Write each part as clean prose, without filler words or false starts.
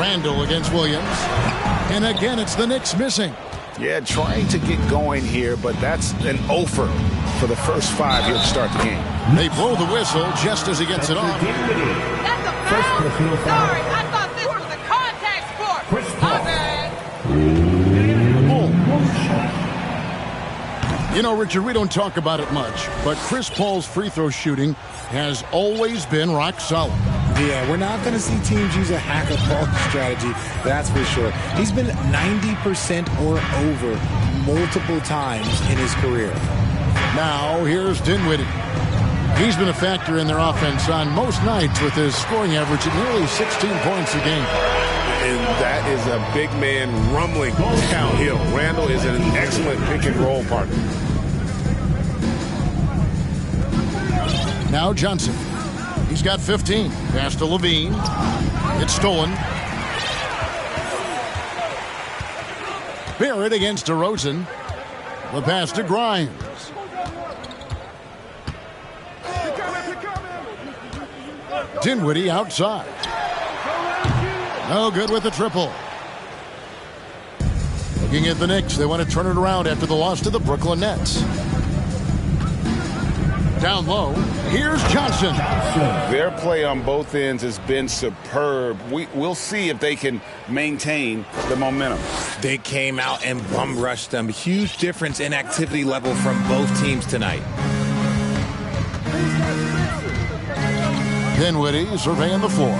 Randall against Williams. And again, it's the Knicks missing. Yeah, trying to get going here, but that's an offer for the first 5 here to start the game. They blow the whistle just as he gets it off. That's a foul? Sorry, I thought this was a contact sport. My bad. You know, Richard, we don't talk about it much, but Chris Paul's free throw shooting has always been rock solid. Yeah, we're not going to see teams use a hack of ball strategy, that's for sure. He's been 90% or over multiple times in his career. Now, here's Dinwiddie. He's been a factor in their offense on most nights with his scoring average at nearly 16 points a game. And that is a big man rumbling downhill. Randall is an excellent pick-and-roll partner. Now Johnson. He's got 15. Pass to Levine. It's stolen. Barrett against DeRozan. The pass to Grimes. Dinwiddie outside. No good with the triple. Looking at the Knicks, they want to turn it around after the loss to the Brooklyn Nets. Down low, here's Johnson. Their play on both ends has been superb. We'll see if they can maintain the momentum. They came out and bum rushed them. Huge difference in activity level from both teams tonight. Dinwiddie surveying the floor.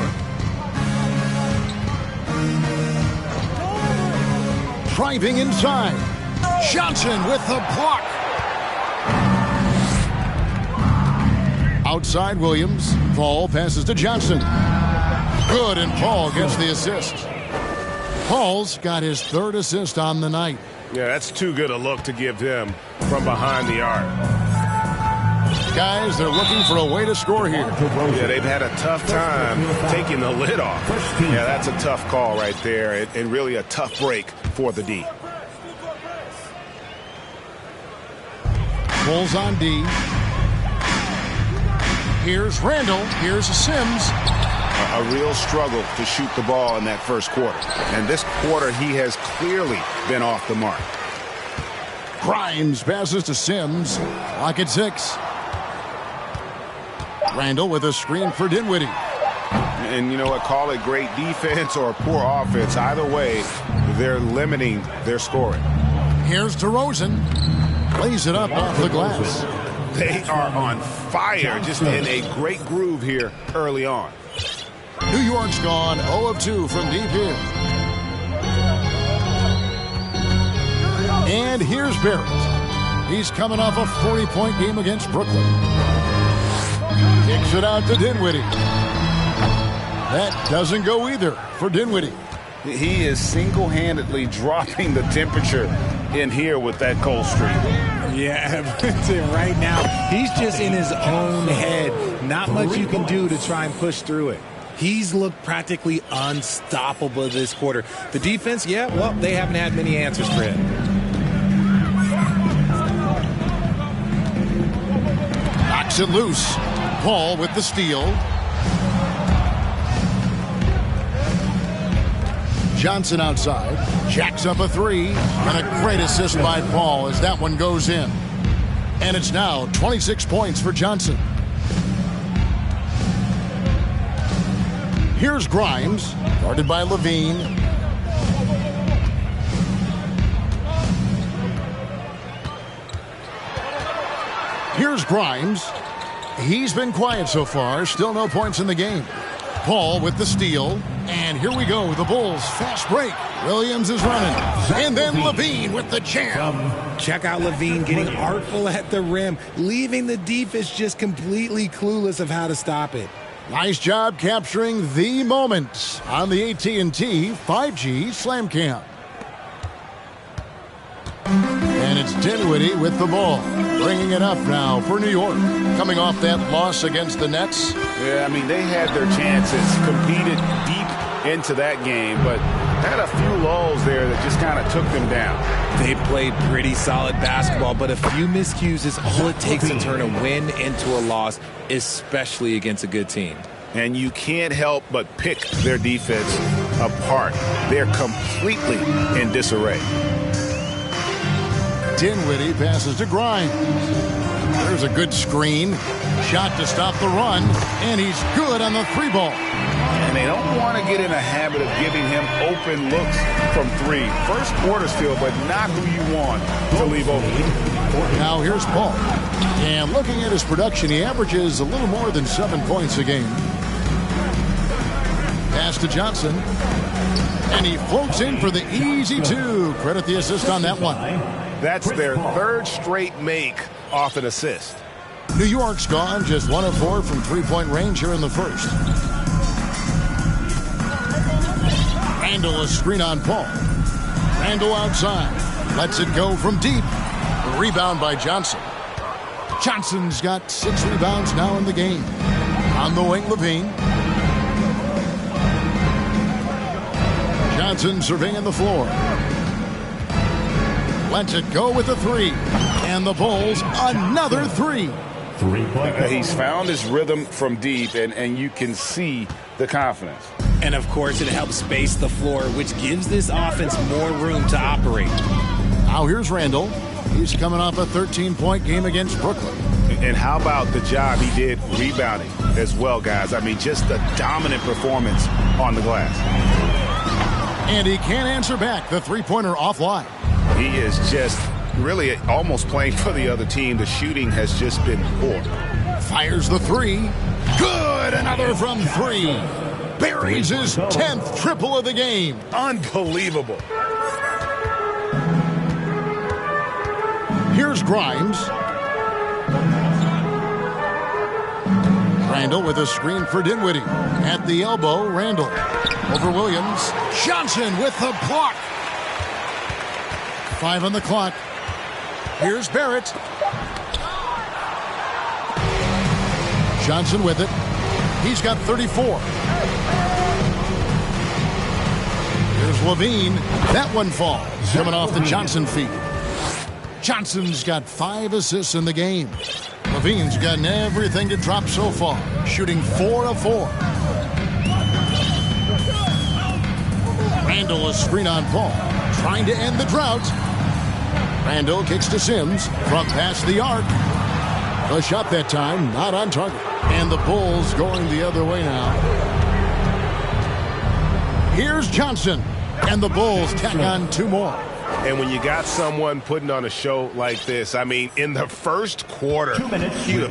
Driving inside. Johnson with the block. Outside Williams. Paul passes to Johnson. Good, and Paul gets the assist. Paul's got his third assist on the night. Yeah, that's too good a look to give him from behind the arc. Guys, they're looking for a way to score here. Yeah, they've had a tough time taking the lid off. Yeah, that's a tough call right there, and really a tough break for the D. Bulls on D. Here's Randall. Here's Sims. A real struggle to shoot the ball in that first quarter. And this quarter, he has clearly been off the mark. Grimes passes to Sims. Lock at 6. Randall with a screen for Dinwiddie. And you know what? Call it great defense or poor offense. Either way, they're limiting their scoring. Here's DeRozan. Plays it up off the glass. They are on fire, just in a great groove here early on. New York's gone 0 of 2 from deep here. And here's Barrett. He's coming off a 40-point game against Brooklyn. Kicks it out to Dinwiddie. That doesn't go either for Dinwiddie. He is single-handedly dropping the temperature in here with that cold streak. Yeah, right now, he's just in his own head. Not much you can do to try and push through it. He's looked practically unstoppable this quarter. The defense, yeah, well, they haven't had many answers for him. Knocks it loose. Paul with the steal. Johnson outside. Jacks up a 3. And a great assist by Paul as that one goes in. And it's now 26 points for Johnson. Here's Grimes, guarded by Levine. Here's Grimes. He's been quiet so far. Still no points in the game. Paul with the steal. And here we go. The Bulls fast break. Williams is running. And then Levine with the jam. Check out Levine getting artful at the rim, leaving the defense just completely clueless of how to stop it. Nice job capturing the moment on the AT&T 5G Slam Cam. And it's Dinwiddie with the ball, bringing it up now for New York. Coming off that loss against the Nets. Yeah, I mean, they had their chances, competed deep into that game, but had a few lulls there that just kind of took them down. They played pretty solid basketball, but a few miscues is all it takes to turn a win into a loss, especially against a good team. And you can't help but pick their defense apart. They're completely in disarray. Dinwiddie passes to Grimes. There's a good screen. Shot to stop the run. And he's good on the 3-ball. And they don't want to get in a habit of giving him open looks from 3. First quarter still, but not who you want to leave open. Now here's Paul. And looking at his production, he averages a little more than 7 points a game. Pass to Johnson. And he floats in for the easy 2. Credit the assist on that one. That's their 3rd straight make off an assist. New York's gone just 1 of 4 from 3-point range here in the first. Randall a screen on Paul. Randall outside. Lets it go from deep. Rebound by Johnson. Johnson's got 6 rebounds now in the game. On the wing, Levine. Johnson surveying the floor. Lets it go with the 3. And the Bulls, another 3. He's found his rhythm from deep, and you can see the confidence. And, of course, it helps space the floor, which gives this offense more room to operate. Now here's Randall. He's coming off a 13-point game against Brooklyn. And how about the job he did rebounding as well, guys? I mean, just the dominant performance on the glass. And he can't answer back. The 3-pointer offline. He is just really almost playing for the other team. The shooting has just been poor. Fires the 3. Good! Another from 3. Buries his 10th triple of the game. Unbelievable. Here's Grimes. Randall with a screen for Dinwiddie. At the elbow, Randall. Over Williams. Johnson with the block. 5 on the clock. Here's Barrett. Johnson with it. He's got 34. Here's Levine. That one falls. Coming off the Johnson feet. Johnson's got 5 assists in the game. Levine's gotten everything to drop so far. Shooting 4 of 4. Randall a screen on Paul. Trying to end the drought. Randall kicks to Sims. From past the arc. A shot that time, not on target. And the Bulls going the other way now. Here's Johnson. And the Bulls tack on 2 more. And when you got someone putting on a show like this, I mean, in the first quarter, 2 minutes. you'd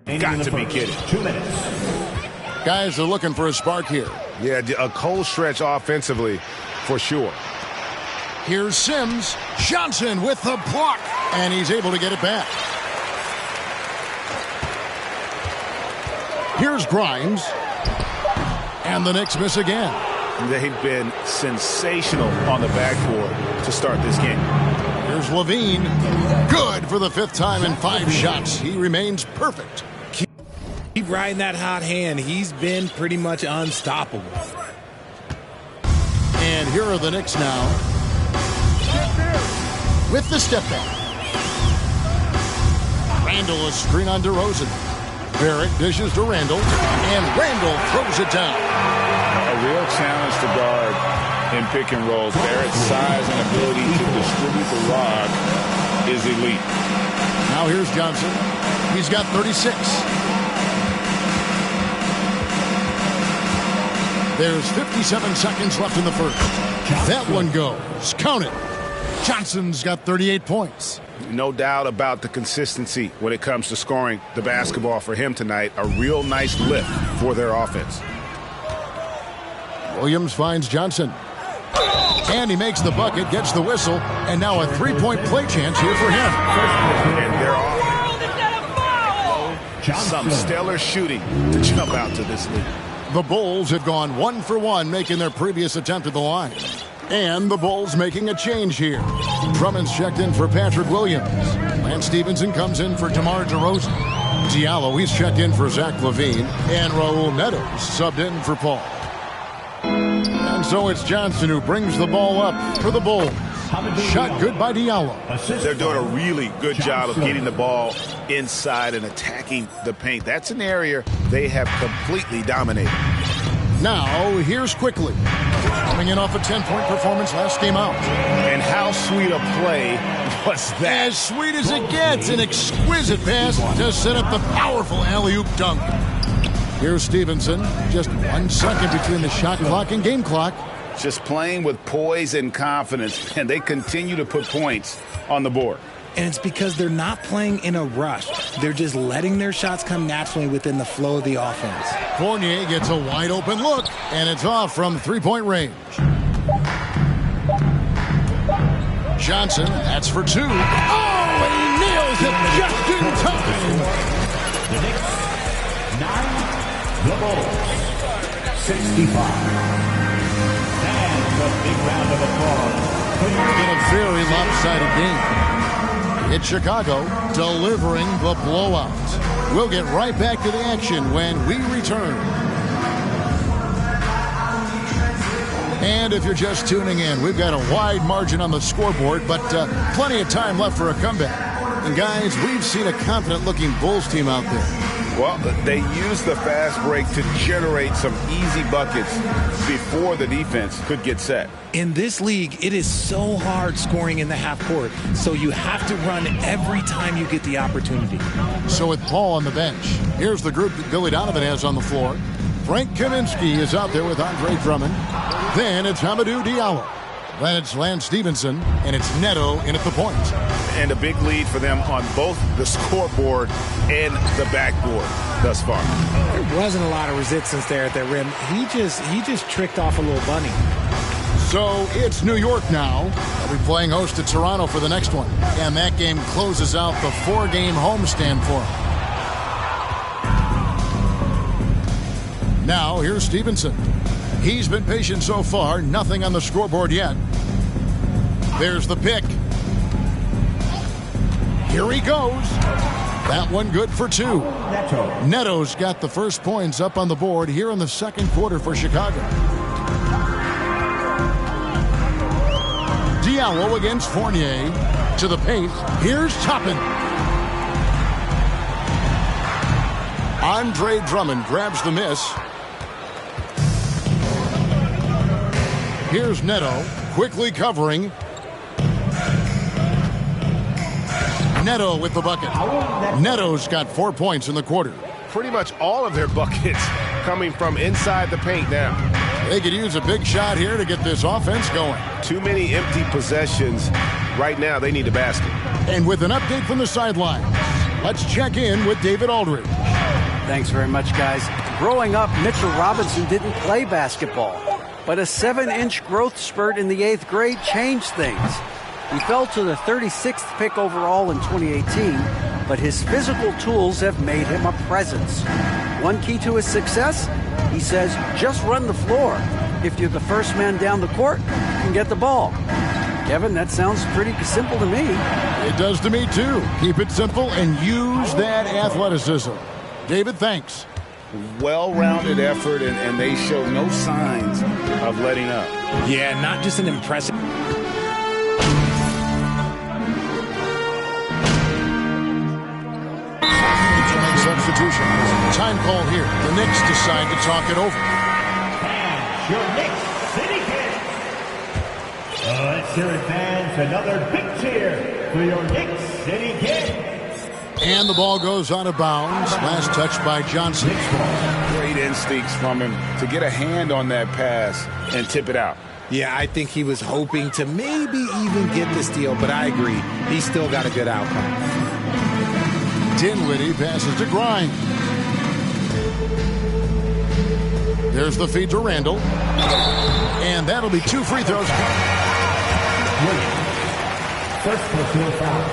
have got to be kidding. 2 minutes. Guys are looking for a spark here. Yeah, a cold stretch offensively for sure. Here's Sims. Johnson with the block. And he's able to get it back. Here's Grimes. And the Knicks miss again. They've been sensational on the backboard to start this game. Here's Levine. Good for the 5th time in 5 shots. He remains perfect. Keep riding that hot hand. He's been pretty much unstoppable. And here are the Knicks now. With the step back. Randall a screen on DeRozan. Barrett dishes to Randall. And Randall throws it down. A real challenge to guard in pick and rolls. Barrett's size and ability to distribute the rock is elite. Now here's Johnson. He's got 36. There's 57 seconds left in the first. That one goes. Count it. Johnson's got 38 points. No doubt about the consistency when it comes to scoring the basketball for him tonight. A real nice lift for their offense. Williams finds Johnson. And he makes the bucket, gets the whistle, and now a 3-point play chance here for him. And they're off. Some stellar shooting to jump out to this lead. The Bulls have gone 1 for 1, making their previous attempt at the line. And the Bulls making a change here. Drummond's checked in for Patrick Williams. Lance Stevenson comes in for DeMar DeRozan. Diallo, he's checked in for Zach LaVine. And Raul Neto subbed in for Paul. And so it's Johnson who brings the ball up for the Bulls. Shot good by Diallo. They're doing a really good job of getting the ball inside and attacking the paint. That's an area they have completely dominated. Now, here's Quickly. Coming in off a 10-point performance last game out. And how sweet a play was that? As sweet as it gets, an exquisite pass to set up the powerful alley-oop dunk. Here's Stevenson. Just 1 second between the shot clock and game clock. Just playing with poise and confidence, and they continue to put points on the board. And it's because they're not playing in a rush. They're just letting their shots come naturally within the flow of the offense. Fournier gets a wide-open look, and it's off from three-point range. Johnson, that's for two. Oh, and he nails it just in time. The Knicks, 9, the Bulls, 65. And a big round of applause. In a very lopsided game. It's Chicago delivering the blowout. We'll get right back to the action when we return. And if you're just tuning in, we've got a wide margin on the scoreboard, but plenty of time left for a comeback. And guys, we've seen a confident-looking Bulls team out there. Well, they used the fast break to generate some easy buckets before the defense could get set. In this league, it is so hard scoring in the half court, so you have to run every time you get the opportunity. So with Paul on the bench, here's the group that Billy Donovan has on the floor. Frank Kaminsky is out there with Andre Drummond. Then it's Hamidou Diallo. Then it's Lance Stevenson, and it's Neto in at the point. And a big lead for them on both the scoreboard and the backboard thus far. There wasn't a lot of resistance there at the rim. He just tricked off a little bunny. So it's New York now. They'll be playing host to Toronto for the next one. And that game closes out the 4-game homestand for them. Now here's Stevenson. He's been patient so far. Nothing on the scoreboard yet. There's the pick. Here he goes. That one good for two. Neto's got the first points up on the board here in the second quarter for Chicago. Diallo against Fournier. To the paint. Here's Toppin. Andre Drummond grabs the miss. Here's Neto, quickly covering. Neto with the bucket. Neto's got 4 points in the quarter. Pretty much all of their buckets coming from inside the paint now. They could use a big shot here to get this offense going. Too many empty possessions. Right now, they need a basket. And with an update from the sidelines, let's check in with David Aldridge. Thanks very much, guys. Growing up, Mitchell Robinson didn't play basketball. But a 7-inch growth spurt in the 8th grade changed things. He fell to the 36th pick overall in 2018, but his physical tools have made him a presence. One key to his success, he says, just run the floor. If you're the first man down the court, you can get the ball. Kevin, that sounds pretty simple to me. It does to me, too. Keep it simple and use that athleticism. David, thanks. Well-rounded effort, and they show no signs of letting up. Yeah, not just an impressive... Substitution. Time call here. The Knicks decide to talk it over. And your Knicks City Kid. Let's hear it, fans. Another big cheer for your Knicks City Kid. And the ball goes out of bounds. Last touch by Johnson. Great instincts from him to get a hand on that pass and tip it out. Yeah, I think he was hoping to maybe even get the steal, but I agree. He still got a good outcome. Dinwiddie passes to Grimes. There's the feed to Randall. And that'll be 2 free throws. First personal foul.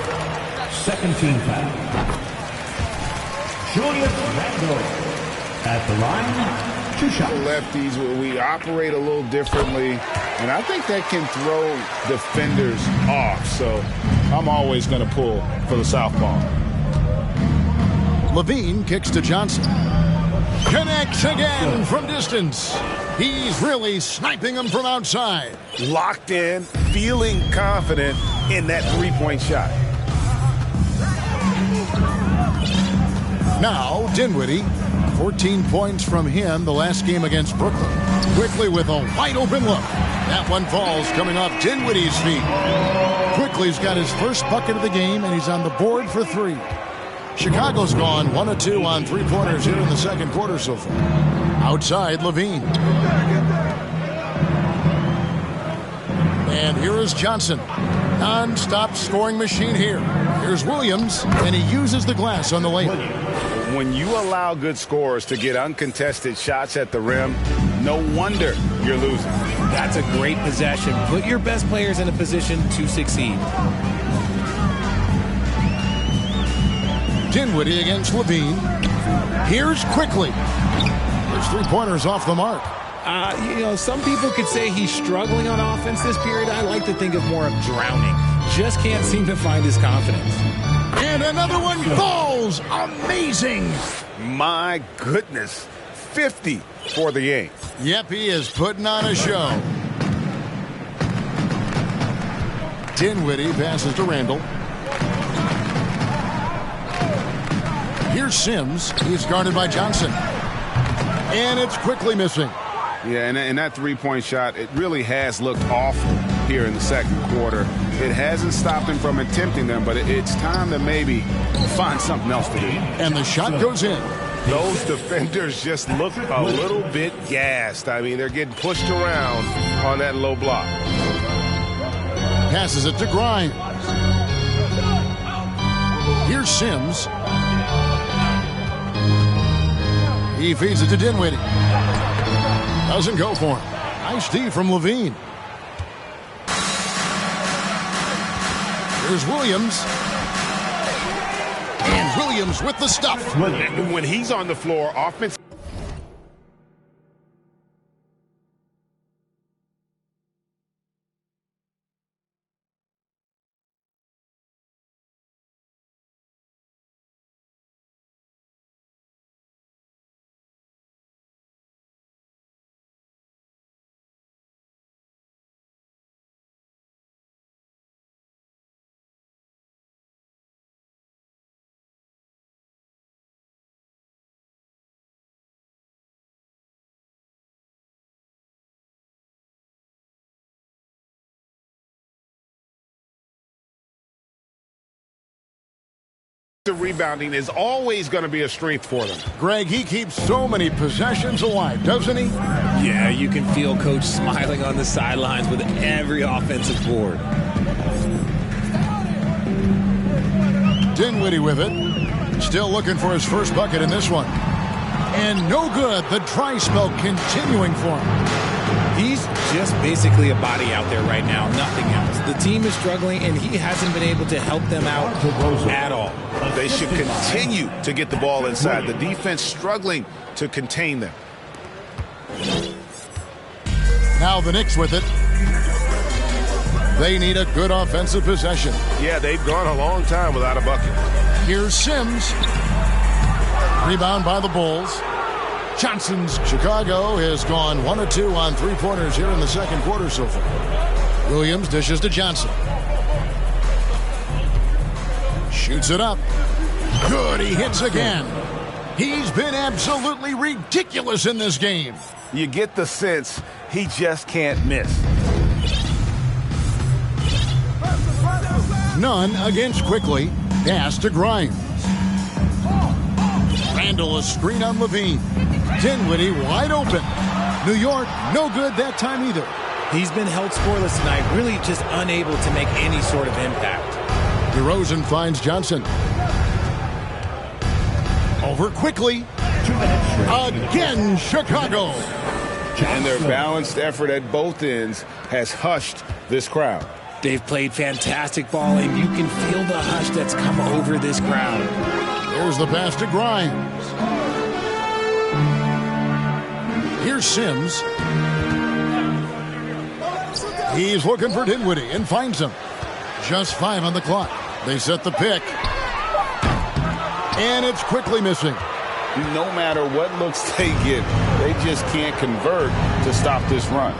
Second team foul. Julius Randle at the line. 2 shots. Lefties, we operate a little differently, and I think that can throw defenders off. So I'm always going to pull for the southpaw. Levine kicks to Johnson. Connects again from distance. He's really sniping them from outside. Locked in, feeling confident in that three-point shot. Now, Dinwiddie, 14 points from him the last game against Brooklyn. Quickly with a wide-open look. That one falls coming off Dinwiddie's feet. Quickly's got his first bucket of the game, and he's on the board for 3. Chicago's gone 1 of 2 on three-pointers here in the second quarter so far. Outside, Levine. And here is Johnson. Non-stop scoring machine here. Here's Williams, and he uses the glass on the layup. When you allow good scorers to get uncontested shots at the rim, no wonder you're losing. That's a great possession. Put your best players in a position to succeed. Dinwiddie against Levine. Here's Quickly. His three-pointers off the mark. Some people could say he's struggling on offense this period. I like to think of more of drowning. Just can't seem to find his confidence. And another one falls. Amazing. My goodness. 50 for the game. Yep, he is putting on a show. Dinwiddie passes to Randall. Here's Sims. He's guarded by Johnson. And it's Quickly missing. Yeah, and that three-point shot, it really has looked awful here in the second quarter. It hasn't stopped him from attempting them, but it's time to maybe find something else to do. And the shot goes in. Those defenders just look a little bit gassed. I mean, they're getting pushed around on that low block. Passes it to Grimes. Here's Sims. He feeds it to Dinwiddie. Doesn't go for him. Nice D from Levine. Here's Williams. And Williams with the stuff. When he's on the floor, offense. The rebounding is always going to be a strength for them. Greg, he keeps so many possessions alive, doesn't he? Yeah, you can feel Coach smiling on the sidelines with every offensive board. Dinwiddie with it. Still looking for his first bucket in this one. And no good. The dry spell continuing for him. He's just basically a body out there right now, nothing else. The team is struggling, and he hasn't been able to help them out at all. They should continue to get the ball inside. The defense struggling to contain them. Now the Knicks with it. They need a good offensive possession. Yeah, they've gone a long time without a bucket. Here's Sims. Rebound by the Bulls. Johnson's Chicago has gone 1 of 2 on three-pointers here in the second quarter so far. Williams dishes to Johnson. Shoots it up. Good, he hits again. He's been absolutely ridiculous in this game. You get the sense he just can't miss. None against Quickly. Pass to Grimes. Randall a screen on Levine. Dinwiddie wide open. New York no good that time either. He's been held scoreless tonight, really just unable to make any sort of impact. DeRozan finds Johnson. Over Quickly. Again, Chicago. And their balanced effort at both ends has hushed this crowd. They've played fantastic ball, and you can feel the hush that's come over this crowd. Here's the pass to Grimes. Here's Sims. He's looking for Dinwiddie and finds him. Just 5 on the clock. They set the pick. And it's Quickly missing. no matter what looks they get, they just can't convert to stop this run.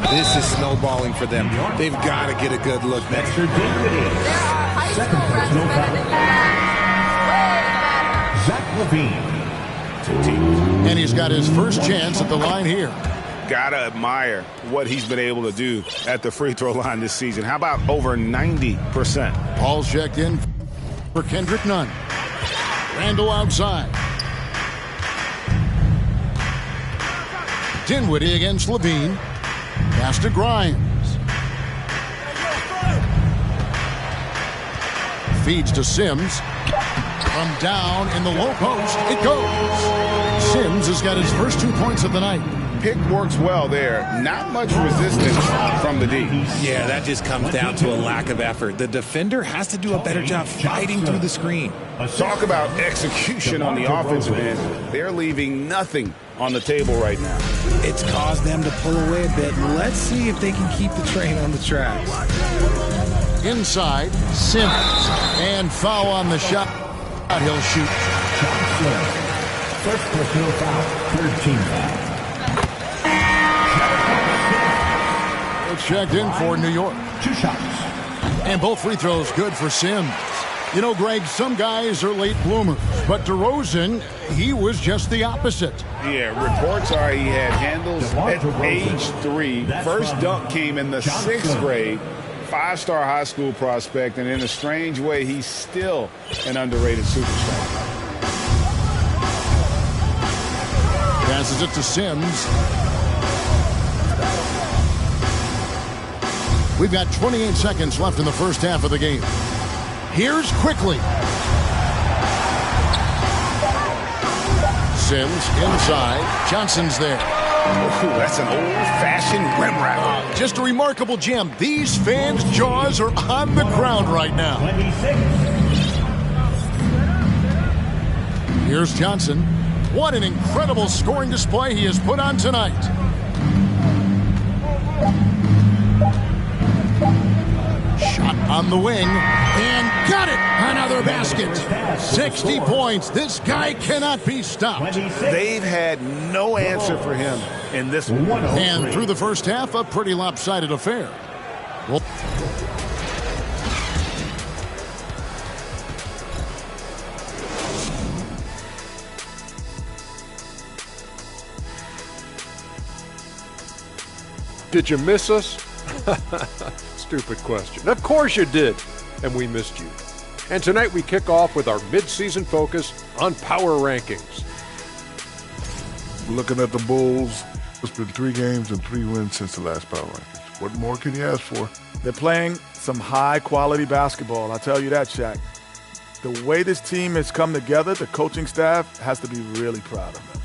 This is snowballing for them. They've got to get a good look next. Extra Dinwiddie. Second personal foul. Zach Levine. And he's got his first chance at the line here. Gotta admire what he's been able to do at the free throw line this season. How about over 90%? Paul's checked in for Kendrick Nunn. Randall outside. Dinwiddie against Levine. Pass to Grimes. Feeds to Sims. From down in the low post, it goes. Sims has got his first 2 points of the night. Pick works well there. Not much resistance from the D. Yeah, that just comes down to a lack of effort. The defender has to do a better job fighting through the screen. Talk about execution on the offensive end. They're leaving nothing on the table right now. It's caused them to pull away a bit. Let's see if they can keep the train on the tracks. Inside, Sims. And foul on the shot. He'll shoot. First personal foul, 13 foul. It's checked in for New York. 2 shots. And both free throws good for Sims. You know, Greg, some guys are late bloomers, but DeRozan, he was just the opposite. Yeah, reports are he had handles at age 3. First dunk came in the 6th grade. 5-star high school prospect, and in a strange way, he's still an underrated superstar. Passes it to Sims. We've got 28 seconds left in the first half of the game. Here's Quickly. Sims inside. Johnson's there. Ooh, that's an old-fashioned rim wrap. Just a remarkable gem. These fans' jaws are on the ground right now. 26. Here's Johnson. What an incredible scoring display he has put on tonight. Shot on the wing, and got it! Another basket. 60 points. This guy cannot be stopped. They've had no answer for him in this one. And through the first half, a pretty lopsided affair. Well, did you miss us? Stupid question. Of course you did, and we missed you. And tonight we kick off with our mid-season focus on power rankings. Looking at the Bulls, it's been 3 games and 3 wins since the last power rankings. What more can you ask for? They're playing some high-quality basketball, I'll tell you that, Shaq. The way this team has come together, the coaching staff has to be really proud of them.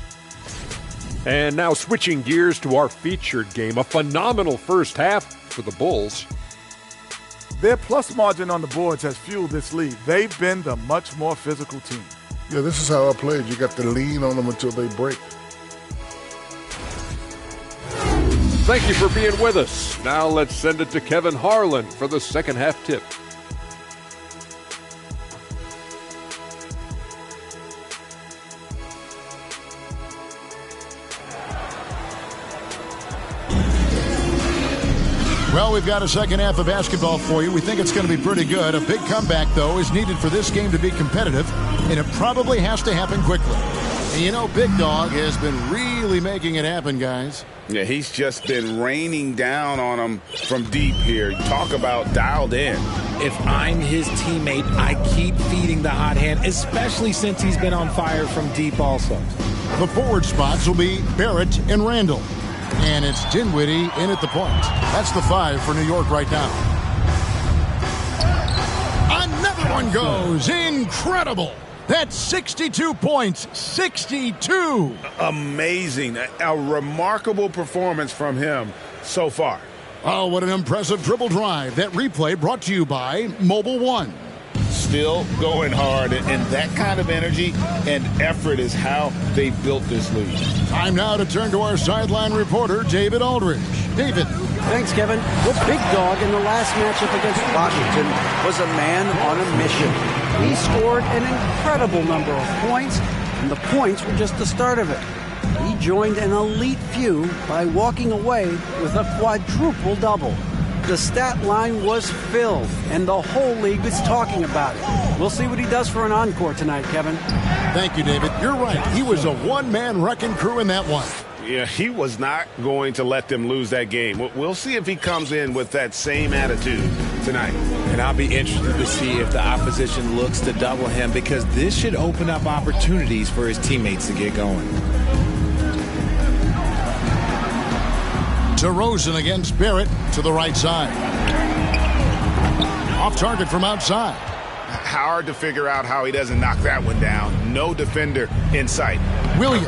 And now switching gears to our featured game, a phenomenal first half for the Bulls. Their plus margin on the boards has fueled this lead. They've been the much more physical team. Yeah, this is how I played. You got to lean on them until they break. Thank you for being with us. Now let's send it to Kevin Harlan for the second half tip. well, we've got a second half of basketball for you. We think it's going to be pretty good. A big comeback, though, is needed for this game to be competitive, and it probably has to happen quickly. And you know, Big Dog has been really making it happen, guys. Yeah, he's just been raining down on them from deep here. Talk about dialed in. If I'm his teammate, I keep feeding the hot hand, especially since he's been on fire from deep also. The forward spots will be Barrett and Randall. And it's Dinwiddie in at the point. That's the 5 for New York right now. Another one goes. Incredible. That's 62 points. 62. Amazing. A remarkable performance from him so far. Oh, what an impressive dribble drive. That replay brought to you by Mobile One. Still going hard, and that kind of energy and effort is how they built this league. Time now to turn to our sideline reporter, David Aldridge. David. Thanks, Kevin. The Big Dog in the last matchup against Washington was a man on a mission. He scored an incredible number of points, And the points were just the start of it. He joined an elite few by walking away with a quadruple double. The stat line was filled, and the whole league is talking about it. We'll see what he does for an encore tonight, Kevin. Thank you, David. You're right. He was a one-man wrecking crew in that one. Yeah, he was not going to let them lose that game. We'll see if he comes in with that same attitude tonight. And I'll be interested to see if the opposition looks to double him, because this should open up opportunities for his teammates to get going. DeRozan against Barrett to the right side. Off target from outside. Hard to figure out how he doesn't knock that one down. No defender in sight. Williams.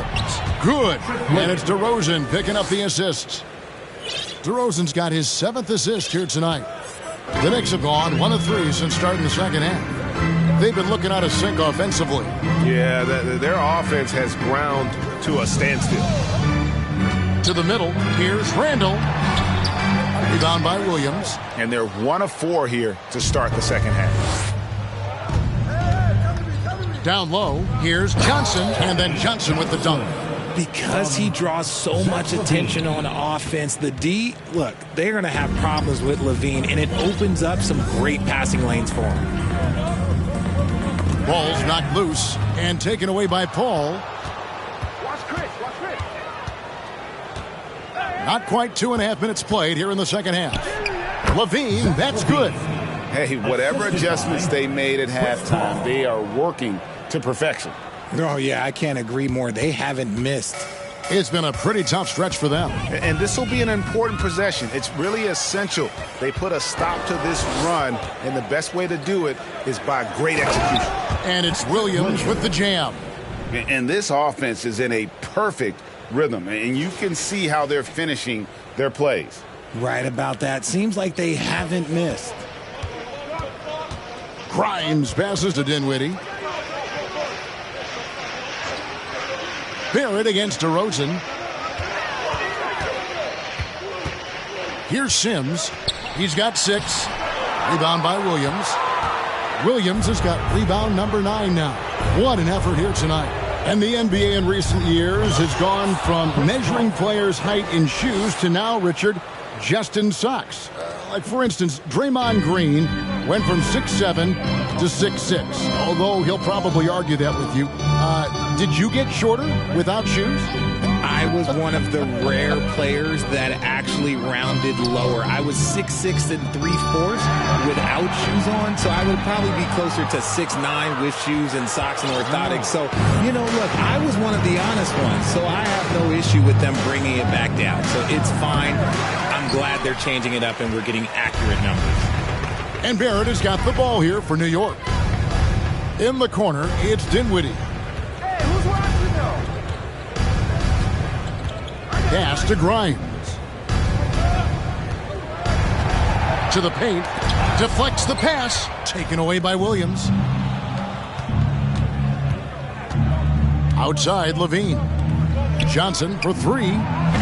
Good. And it's DeRozan picking up the assists. DeRozan's got his 7th assist here tonight. The Knicks have gone 1 of 3 since starting the second half. They've been looking out of sync offensively. Yeah, their offense has ground to a standstill. To the middle. Here's Randall. Rebound by Williams. And they're 1 of 4 here to start the second half. Down low. Here's Johnson. And then Johnson with the dunk. Because he draws so much attention on offense, the D, look, they're going to have problems with Levine, and it opens up some great passing lanes for him. Ball's knocked loose and taken away by Paul. Watch Chris. Not quite 2.5 minutes played here in the second half. Levine, that's good. Hey, whatever adjustments they made at halftime, they are working to perfection. Oh, yeah, I can't agree more. They haven't missed. It's been a pretty tough stretch for them. And this will be an important possession. It's really essential. They put a stop to this run, and the best way to do it is by great execution. And it's Williams with the jam. And this offense is in a perfect rhythm, and you can see how they're finishing their plays. Right about that. Seems like they haven't missed. Grimes passes to Dinwiddie. Barrett against DeRozan. Here's Sims. He's got 6. Rebound by Williams. Williams has got rebound number 9 now. What an effort here tonight. And the NBA in recent years has gone from measuring players' height in shoes to now, Richard, just in socks. Like, for instance, Draymond Green went from 6'7" to 6'6", although he'll probably argue that with you. Did you get shorter without shoes? I was one of the rare players that actually rounded lower. I was 6'6" and 3/4 without shoes on, so I would probably be closer to 6'9" with shoes and socks and orthotics. So, look, I was one of the honest ones, so I have no issue with them bringing it back down. So it's fine. I'm glad they're changing it up and we're getting accurate numbers. And Barrett has got the ball here for New York. In the corner, it's Dinwiddie. Hey, who's watching though? Pass to Grimes. To the paint. Deflects the pass. Taken away by Williams. Outside, Levine. Johnson for 3.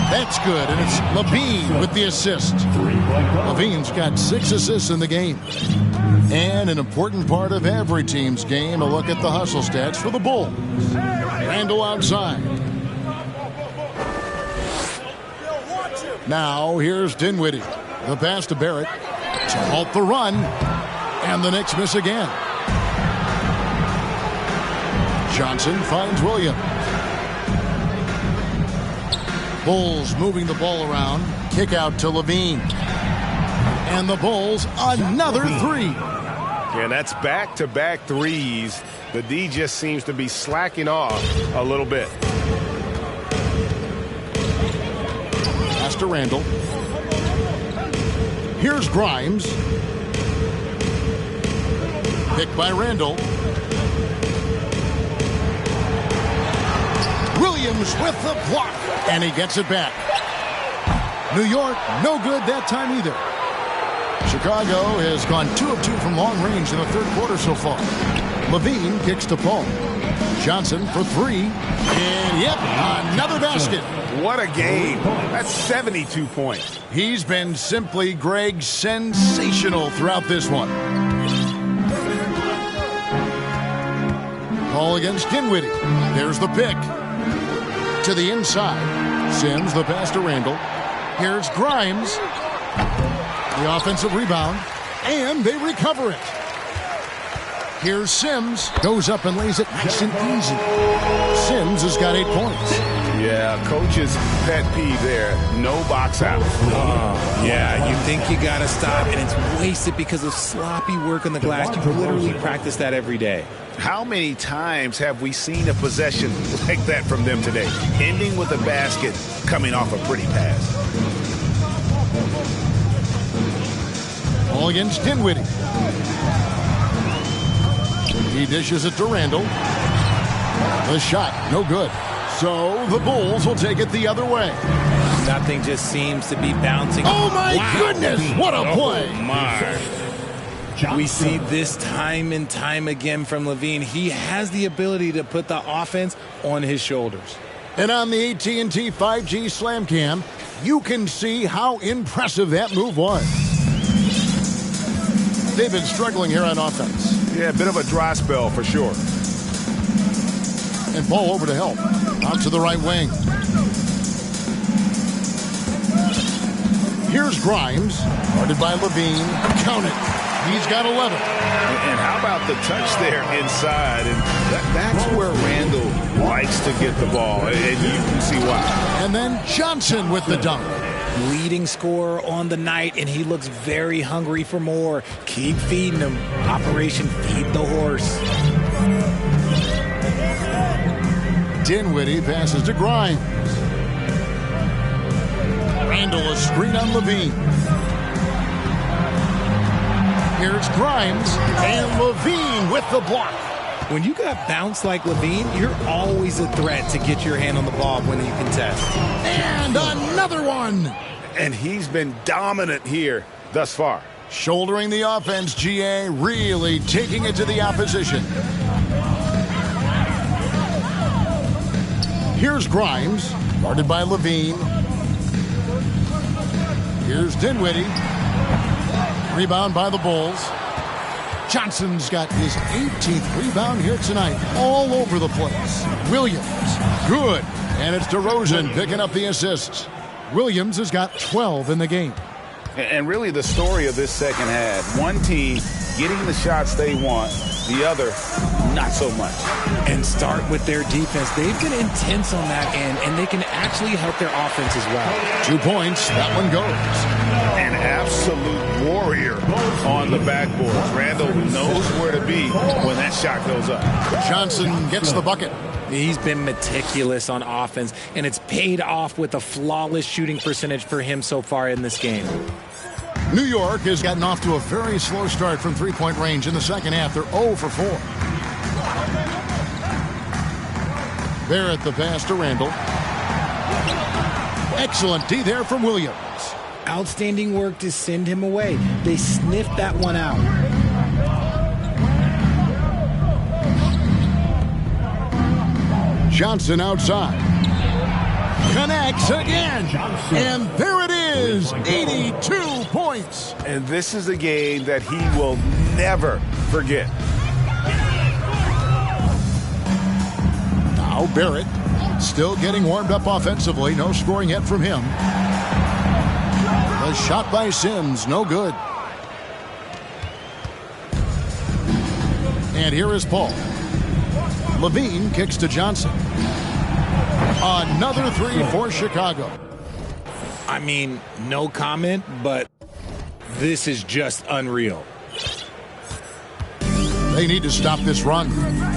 That's good, and it's Levine with the assist. Levine's got 6 assists in the game. And an important part of every team's game, a look at the hustle stats for the Bulls. Randall outside. Now here's Dinwiddie. The pass to Barrett to halt the run. And the Knicks miss again. Johnson finds Williams. Bulls moving the ball around. Kick out to Levine. And the Bulls, another 3. Yeah, that's back-to-back threes. The D just seems to be slacking off a little bit. Pass to Randall. Here's Grimes. Picked by Randall. Williams with the block. And he gets it back. New York, no good that time either. Chicago has gone 2 of 2 from long range in the third quarter so far. Levine kicks to Paul. Johnson for 3. And yep, another basket. What a game. That's 72 points. He's been simply, Greg, sensational throughout this one. Ball against Dinwiddie. There's the pick. To the inside. Sims, the pass to Randall. Here's Grimes. The offensive rebound. And they recover it. Here's Sims. Goes up and lays it nice and easy. Sims has got 8 points. Yeah, coach's pet peeve there. No box out. Yeah, you think you got to stop, and it's wasted because of sloppy work on the glass. You literally practice that every day. How many times have we seen a possession like that from them today? Ending with a basket, coming off a pretty pass. All against Dinwiddie. He dishes it to Randall. The shot, no good. So the Bulls will take it the other way. Nothing just seems to be bouncing. Oh, my goodness. What a play. Oh, my. We see this time and time again from Levine. He has the ability to put the offense on his shoulders. And on the AT&T 5G Slam Cam, you can see how impressive that move was. They've been struggling here on offense. Yeah, a bit of a dry spell for sure. And Paul over to help. Out to the right wing. Here's Grimes. Guarded by Levine. Count it. He's got 11. And how about the touch there inside? And that's where Randall likes to get the ball. And you can see why. And then Johnson with the dunk. Leading scorer on the night, and he looks very hungry for more. Keep feeding him. Operation Feed the Horse. Dinwiddie passes to Grimes. Randall a screen on Levine. Here's Grimes and Levine with the block. When you got bounce like Levine, you're always a threat to get your hand on the ball when you contest. And another one. And he's been dominant here thus far. Shouldering the offense, GA, really taking it to the opposition. Here's Grimes, guarded by Levine. Here's Dinwiddie. Rebound by the Bulls. Johnson's got his 18th rebound here tonight, all over the place. Williams, good. And it's DeRozan picking up the assists. Williams has got 12 in the game. And really the story of this second half, one team getting the shots they want, the other not so much. And start with their defense. They've been intense on that end, and they can actually help their offense as well. 2 points, that one goes. An absolute warrior on the backboard. Randall knows where to be when that shot goes up. Johnson gets the bucket. He's been meticulous on offense, and it's paid off with a flawless shooting percentage for him so far in this game. New York has gotten off to a very slow start from three-point range in the second half. They're 0 for 4. Barrett the pass to Randall. Excellent D there from Williams. Outstanding work to send him away. They sniffed that one out. Johnson outside. Connects again. And there it is. 82 points. And this is a game that he will never forget. Now Barrett still getting warmed up offensively. No scoring yet from him. The shot by Sims, no good. And here is Paul. Levine kicks to Johnson. Another three for Chicago. I mean, no comment, but this is just unreal. They need to stop this run.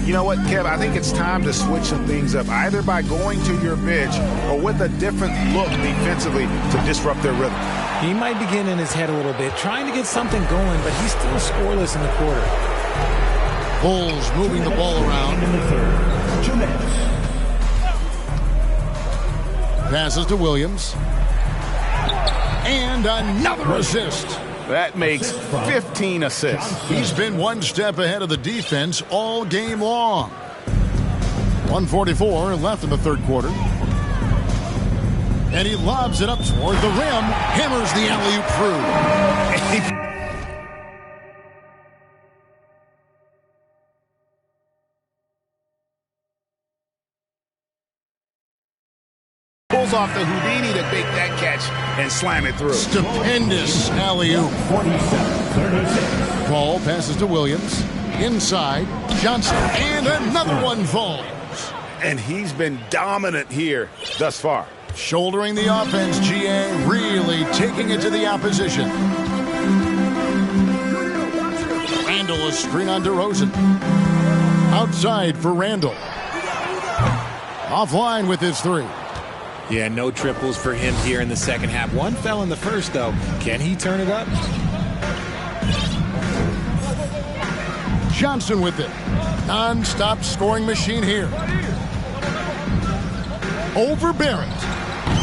You know what, Kev? I think it's time to switch some things up, either by going to your bench or with a different look defensively to disrupt their rhythm. He might be getting in his head a little bit, trying to get something going, but he's still scoreless in the quarter. Bulls moving the ball around. In the third, 2 minutes. Passes to Williams. And another assist. That makes 15 assists. He's been one step ahead of the defense all game long. 1:44 left in the third quarter. And he lobs it up toward the rim. Hammers the alley-oop through. falls off the Houdini to make that catch and slam it through. Stupendous alley-oop. 47-36. Ball passes to Williams. Inside, Johnson. And another one falls. And he's been dominant here thus far. Shouldering the offense, GA really taking it to the opposition. Randall is screen on DeRozan. Outside for Randall. Offline with his three. Yeah, no triples for him here in the second half. One fell in the first, though. Can he turn it up? Johnson with it. Non-stop scoring machine here. Over Barrett.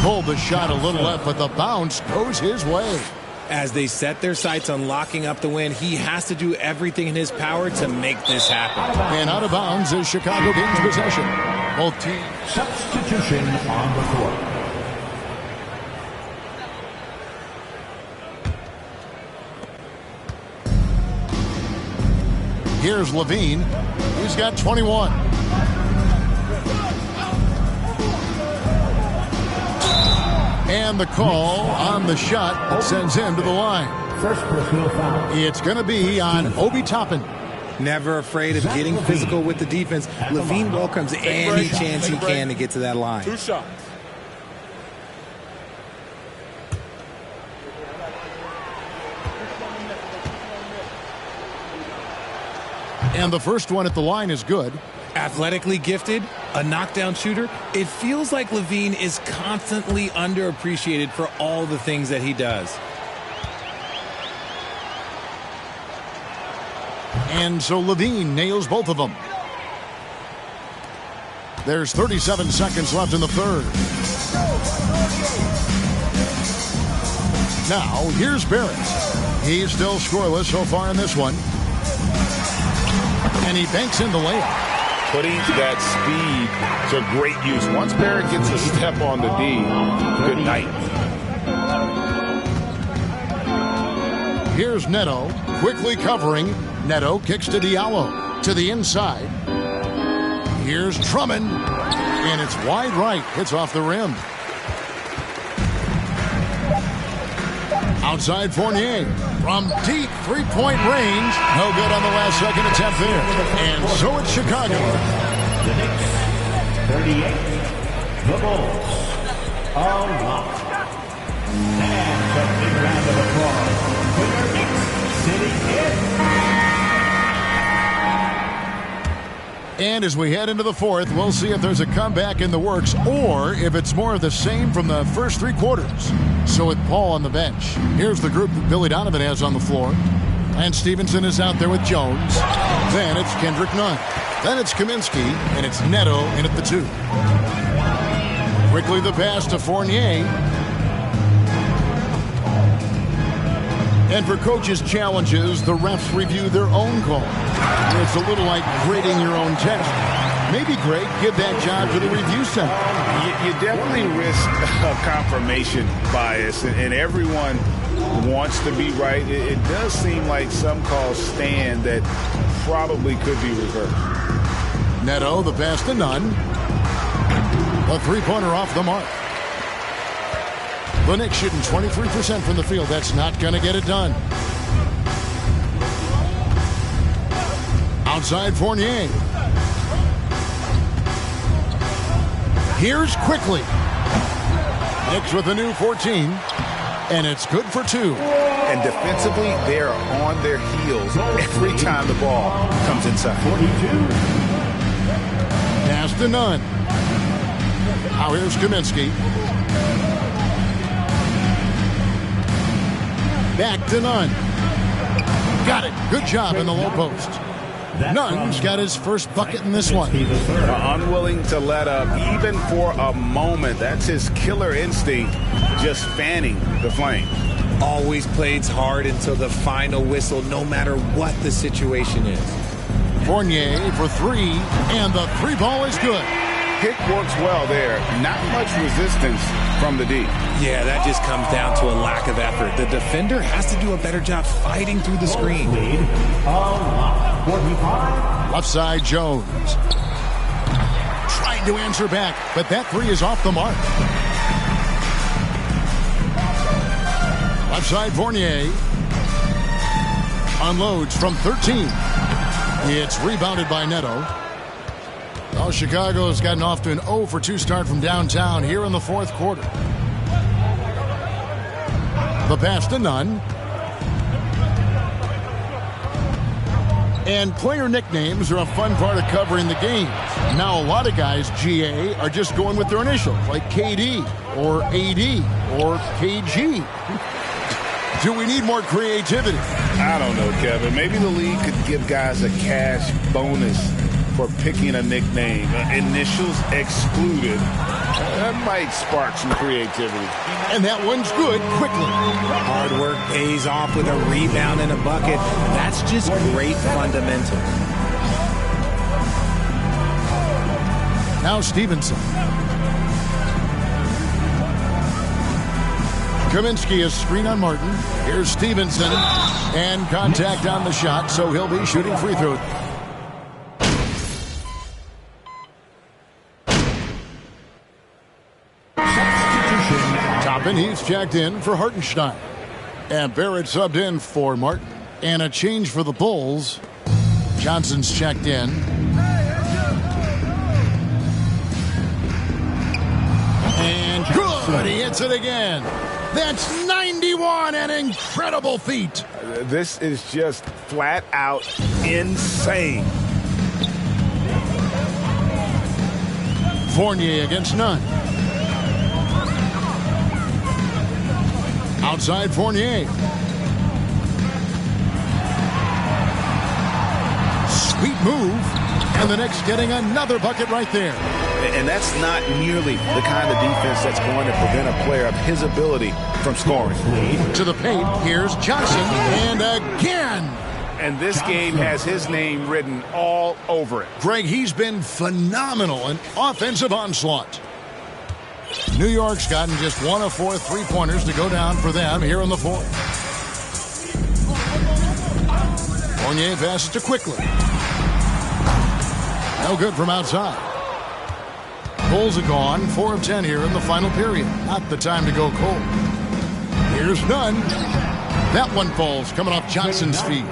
Pulled the shot a little left, but the bounce goes his way. As they set their sights on locking up the win, he has to do everything in his power to make this happen. And out of bounds is Chicago gains possession. Both teams. Substitution on the court. Here's Levine. He's got 21. And the call on the shot that sends him to the line. First personal foul. It's going to be on Obi Toppin. Never afraid of getting physical with the defense. Levine welcomes any chance he can to get to that line. 2 shots. And the first one at the line is good. Athletically gifted, a knockdown shooter. It feels like Levine is constantly underappreciated for all the things that he does. And so Levine nails both of them. There's 37 seconds left in the third. Now, here's Barrett. He's still scoreless so far in this one. And he banks in the layup. Putting that speed to great use. Once Barrett gets a step on the D, good night. Here's Neto, quickly covering. Neto kicks to Diallo, to the inside. Here's Drummond, and it's wide right. Hits off the rim. Outside Fournier, from deep three-point range. No good on the last second attempt there. And so it's Chicago. The Knicks, 38. The Bulls, a lot. And a big round of applause for your Knicks City Kid. And as we head into the fourth, we'll see if there's a comeback in the works or if it's more of the same from the first 3 quarters. So with Paul on the bench, here's the group that Billy Donovan has on the floor. And Stevenson is out there with Jones. Then it's Kendrick Nunn. Then it's Kaminsky, and it's Neto in at the 2. Quickly the pass to Fournier. And for coaches' challenges, the refs review their own call. It's a little like grading your own test. Maybe, Greg, give that job to the review center. You definitely risk a confirmation bias, and everyone wants to be right. It does seem like some calls stand that probably could be reversed. Neto, the pass to Nunn. A three-pointer off the mark. The Knicks shooting 23% from the field. That's not going to get it done. Outside Fournier. Here's Quickly. Knicks with a new 14. And it's good for 2. And defensively, they are on their heels every time the ball comes inside. 42. Pass to Nunn. Now here's Kaminsky. Back to Nunn. Got it. Good job in the low post. Nunn's got his first bucket in this one. Unwilling to let up even for a moment. That's his killer instinct, just fanning the flame. Always plays hard until the final whistle, no matter what the situation is. Fournier for 3, and the 3 ball is good. Pick works well there. Not much resistance from the D. Yeah, that just comes down to a lack of effort. The defender has to do a better job fighting through the screen. Lead, a lot. 45. Left side, Jones. Trying to answer back, but that 3 is off the mark. Outside Fournier. Unloads from 13. It's rebounded by Neto. Well, Chicago's gotten off to an 0 for 2 start from downtown here in the fourth quarter. The pass to Nunn. And player nicknames are a fun part of covering the game. Now, a lot of guys, GA, are just going with their initials, like KD or AD or KG. Do we need more creativity? I don't know, Kevin. Maybe the league could give guys a cash bonus for picking a nickname. Initials excluded. That might spark some creativity. And that one's good quickly. Hard work pays off with a rebound and a bucket. That's just great fundamentals. Now Stevenson. Kaminsky is screen on Martin. Here's Stevenson. And contact on the shot, so he'll be shooting free throw. Toppin, he's checked in for Hartenstein. And Barrett subbed in for Martin. And a change for the Bulls. Johnson's checked in. And good! He hits it again. That's 91, an incredible feat. This is just flat out insane. Fournier against Nunn. Outside Fournier. Sweet move. And the Knicks getting another bucket right there. And that's not nearly the kind of defense that's going to prevent a player of his ability from scoring. To the paint, here's Johnson, and again. And this game has his name written all over it. Greg, he's been phenomenal in offensive onslaught. New York's gotten just 1 of 4 3-pointers to go down for them here in the fourth. Fournier passes to Quickly. No good from outside. Bulls are gone, 4 of 10 here in the final period. Not the time to go cold. Here's Nunn. That one falls, coming off Johnson's feet.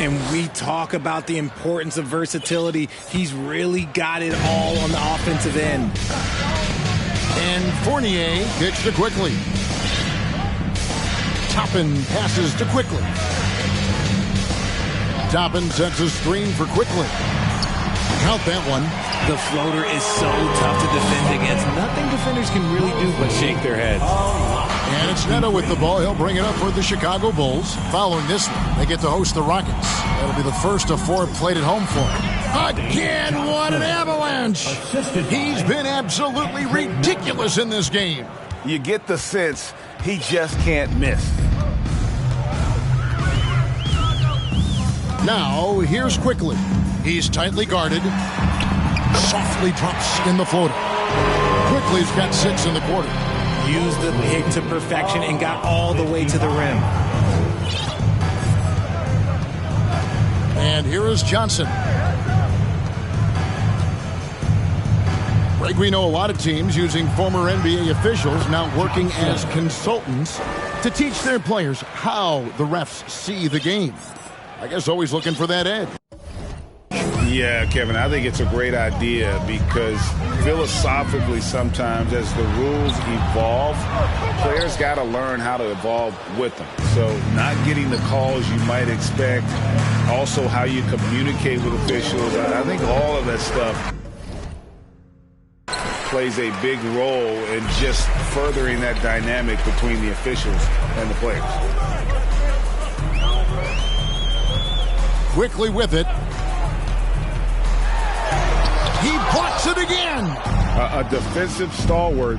And we talk about the importance of versatility. He's really got it all on the offensive end. And Fournier kicks to Quickly. Toppin passes to Quickly. Toppin sets a screen for Quickly. Count that one. The floater is so tough to defend against. Nothing defenders can really do but shake their heads. And it's Neto with the ball. He'll bring it up for the Chicago Bulls. Following this one, they get to host the Rockets. That'll be the first of 4 played at home for him. Again, what an avalanche. He's been absolutely ridiculous in this game. You get the sense he just can't miss. Now, here's Quickly. He's tightly guarded. Softly drops in the floater. Quickly's got 6 in the quarter. Used the pick to perfection and got all the way to the rim. And here is Johnson. Greg, we know a lot of teams using former NBA officials now working as consultants to teach their players how the refs see the game. I guess always looking for that edge. Yeah, Kevin, I think it's a great idea because philosophically sometimes as the rules evolve, players got to learn how to evolve with them. So not getting the calls you might expect, also how you communicate with officials, I think all of that stuff plays a big role in just furthering that dynamic between the officials and the players. Quickly with it. He blocks it again. A defensive stalwart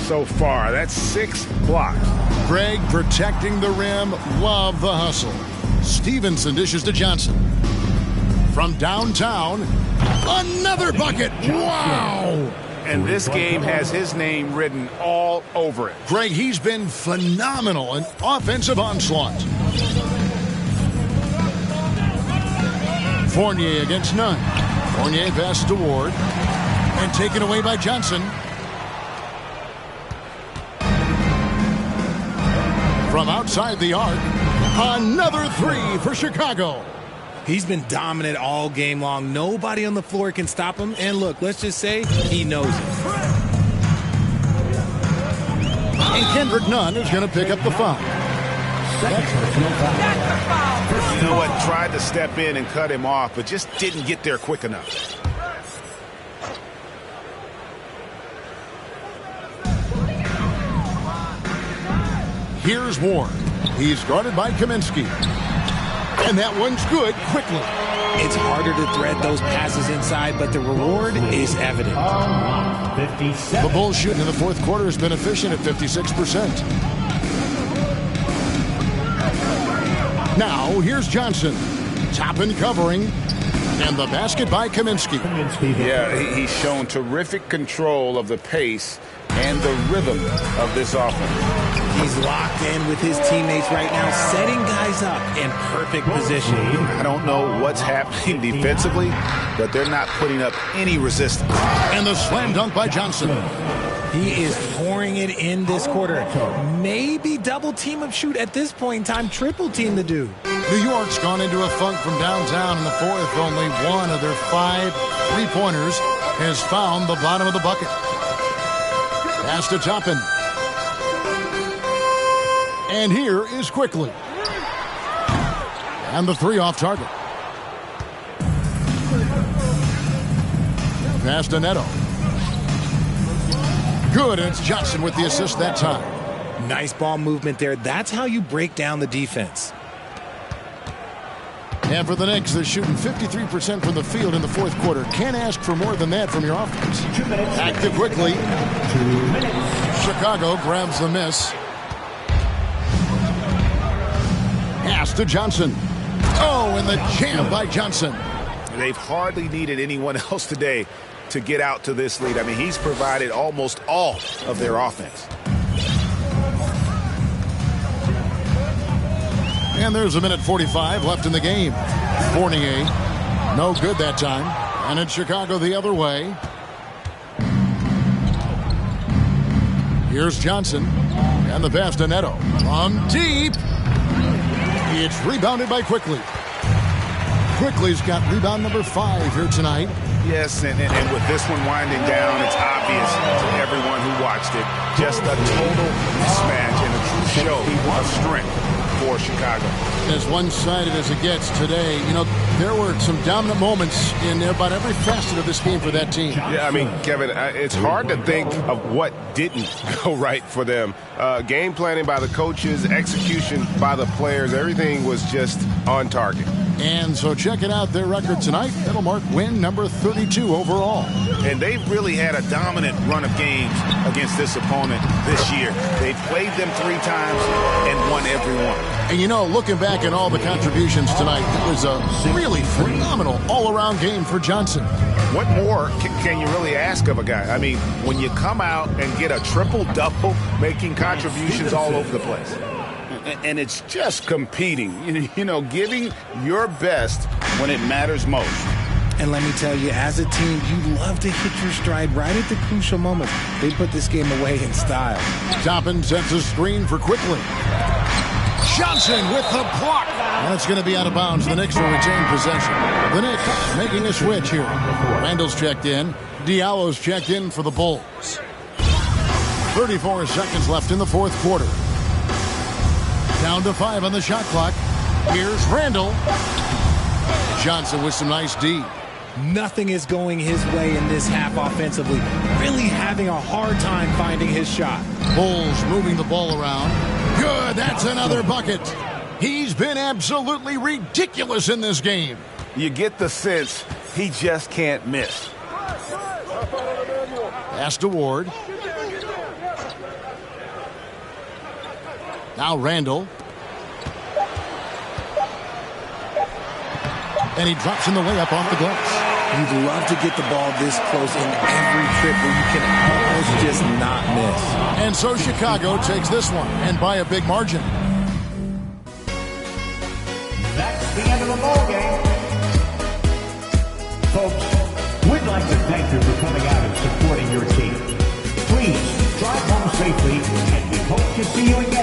so far. That's 6 blocks. Greg protecting the rim. Love the hustle. Stevenson dishes to Johnson. From downtown, another bucket. Wow. And this game has his name written all over it. Greg, he's been phenomenal in offensive onslaught. Fournier against Nunn. Fournier passes to Ward. And taken away by Johnson. from outside the arc. Another three for Chicago. He's been dominant all game long. Nobody on the floor can stop him. And look, let's just say he knows it. And Kendrick Nunn is going to pick up the foul. You know what? Tried to step in and cut him off, but just didn't get there quick enough. Here's Ward. He's guarded by Kaminsky. And that one's good quickly. It's harder to thread those passes inside, but the reward is evident. The Bulls shooting in the fourth quarter has been efficient at 56%. Now, here's Johnson. Top and covering. And the basket by Kaminsky. Yeah, he's shown terrific control of the pace and the rhythm of this offense. He's locked in with his teammates right now, setting guys up in perfect position. I don't know what's happening defensively, but they're not putting up any resistance. And the slam dunk by Johnson. He is pouring it in this quarter. Maybe double team him shoot at this point in time, triple team the dude. New York's gone into a funk from downtown in the fourth. Only one of their 5 3-pointers has found the bottom of the bucket. Pass to Toppin. And here is Quickly. And the 3 off target. Pass to Neto. Good, and it's Johnson with the assist that time. Nice ball movement there. That's how you break down the defense. And for the Knicks, they're shooting 53% from the field in the fourth quarter. Can't ask for more than that from your offense. Back to Quickly. Chicago grabs the miss. Pass to Johnson. Oh, and the jam by Johnson. They've hardly needed anyone else today to get out to this lead. I mean, he's provided almost all of their offense. And there's a minute 45 left in the game. Fournier, no good that time. And it's Chicago the other way. Here's Johnson. And the pass to Neto. From deep. It's rebounded by Quickly. Quickly's got rebound number 5 here tonight. Yes, and with this one winding down, it's obvious to everyone who watched it. Just a total mismatch and a true show of strength for Chicago. As one-sided as it gets today, you know, there were some dominant moments in about every facet of this game for that team. Yeah, I mean, Kevin, it's hard to think of what didn't go right for them. Game planning by the coaches, execution by the players, everything was just on target. And so check it out, their record tonight. That'll mark win number 32 overall. And they've really had a dominant run of games against this opponent this year. They've played them 3 times and won every one. And you know, looking back at all the contributions tonight, it was a really phenomenal all-around game for Johnson. What more can you really ask of a guy? I mean, when you come out and get a triple-double, making contributions all over the place. And it's just competing, you know, giving your best when it matters most. And let me tell you, as a team, you love to hit your stride right at the crucial moments. They put this game away in style. Toppin sets a screen for Quickly. Johnson with the block. And it's going to be out of bounds. The Knicks will retain possession. The Knicks making a switch here. Randall's checked in. Diallo's checked in for the Bulls. 34 seconds left in the fourth quarter. Down to 5 on the shot clock. Here's Randall. Johnson with some nice D. Nothing is going his way in this half offensively. Really having a hard time finding his shot. Bulls moving the ball around. Good, that's another bucket. He's been absolutely ridiculous in this game. You get the sense he just can't miss. Pass to Ward. Now Randall. And he drops in the layup off the glass. You'd love to get the ball this close in every trip where you can almost just not miss. And so Chicago takes this one, and by a big margin. That's the end of the ball game. Folks, we'd like to thank you for coming out and supporting your team. Please drive home safely, and we hope to see you again.